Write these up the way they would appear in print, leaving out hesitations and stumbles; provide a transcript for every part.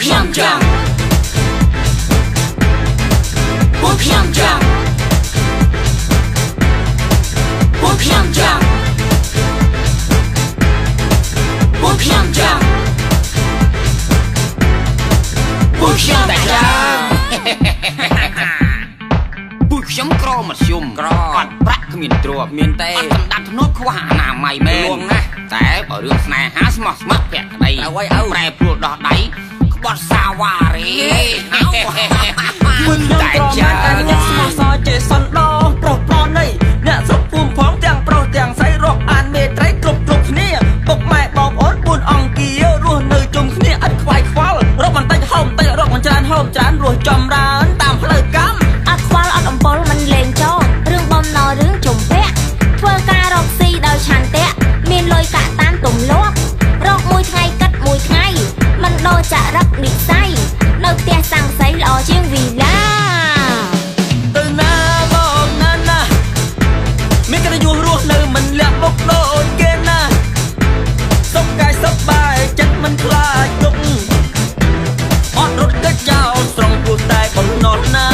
平江，我平江，我平江，我平江，我平江。ពួកខ្ញុំក្រមធ្យមក្រអត់ប្រាក់គ្មានទ្រព្យមានតែអត់ដាប់ធ្នាប់ខ្វះអនាម័យមែនលួងណាស់តែបើរឿងស្នេហាស្មោះស្ម័គ្រភក្តីឲ្យប្រែប្រួលដោះដៃក្បត់សាវ៉ារីមិនតែចាអ្នកស្មោះសរចេះសន្តោប្រុសប្រុសនៃអ្នកស្រុកភូមិផងទាំងប្រុសទាំងស្រីរាប់អានមេត្រីគ្រប់គ្នាពុកម៉ែបងប្អូន4អង្គារស់នៅជុំគ្នាឥតខ្វាយខ្វល់រកបន្តិចហូបបន្តិចរកមិនច្រើនហូបច្រើនរស់ចំរើនតាមផ្លូវកម្មអត់ខ្វល់អត់អំបុលមិនលេងចោលរឿងបំណុលរឿងជំពាក់ធ្វើការរកស៊ីដោយឆន្ទៈមានលុយកាក់តាមទម្លាប់រកមួយថ្ងៃកាត់មួយថ្ងៃមិនដូរចរិតនិស្ស័យនៅផ្ទះសាំងសីល្អជាងវីឡាទៅណាមកណាណាមានកិត្តិយសរស់នៅមិនលាក់បុកដូចគេណាសុខកាយសប្បាយចិត្តមិនខ្លាចទុកអត់រត់ទៅចោលស្រង់ពោះតែបំណុលណា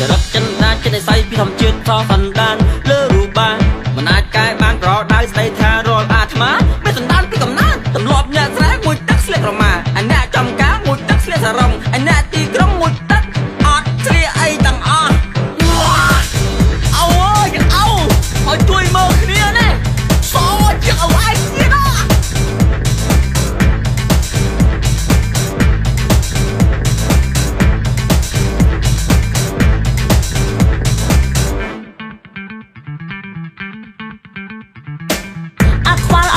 ចរិតចិនណាចិត្តនិស័យពីធម្មជាតិខុសសន្តានលើរូបបានមិនអាចកែបានប្រដៅស្ដីថារាល់អាត្មាមានសន្តានពីកំណើតទម្លាប់អ្នកស្រែមួយទឹកស្លៀកក្រមាឯអ្នកចំការមួយទឹកស្លៀកសារ៉ុងឯអ្នកទីក្រុងមួយទឹកអត់ស្លៀកអីទាំងអស់អូយអូឲ្យជួយមើលគ្នាណាសោជាអវ៉ៃទៀតណា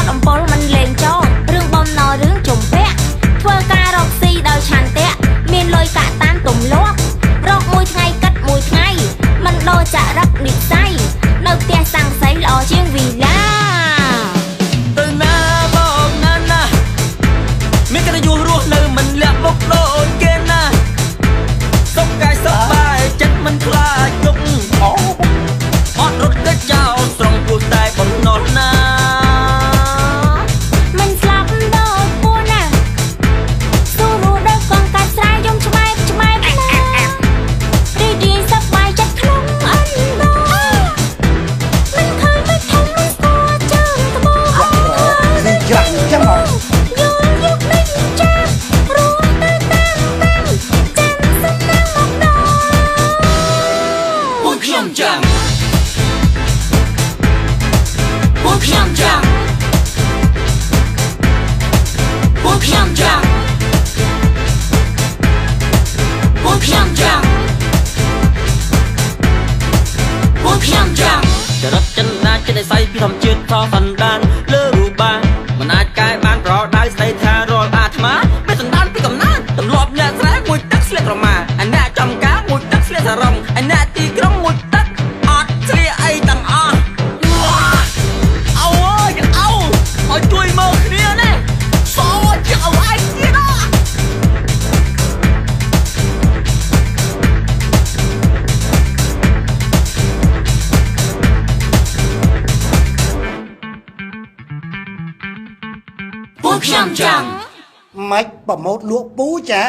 អំបុលមិនលេងចោលរឿងបំណុលរឿងជំពាក់ធ្វើការរកស៊ីដោយឆន្ទៈមានលុយកាក់តាមទម្លាប់រកមួយថ្ងៃកាត់មួយថ្ងៃមិនដូរចរិតនិស្ស័យនៅផ្ទះសាំងសីល្អជាងវីឡាទៅណាមកណាណាមានកិត្តិយសរស់នៅមិនលាក់បុកដូចគេណាសុខកាយសប្បាយចិត្តមិនខ្លាចទុកអត់រត់ទៅចោលស្រង់ពោះតែបំណុលណាចរិតចិនណាចិត្តនិស័យពីធម្មជាតិខុសសន្តានលើរូបបានមិនអាចកែបានប្រដៅស្ដីថារាល់អាត្មាមានសន្តានពីកំណើតទម្លាប់អ្នកស្រែមួយទឹកស្លៀកក្រមាឯអ្នកចំការមួយទឹកស្លៀកសារ៉ុងឯអ្នកទីក្រុងមួយទឹកអត់ស្លៀកអីទាំងអស់អូយអូឲ្យជួយមើលគ្នាណាសោជាអវ៉ៃទៀតណាម៉េចប្រម៉ូតលក់ពូចា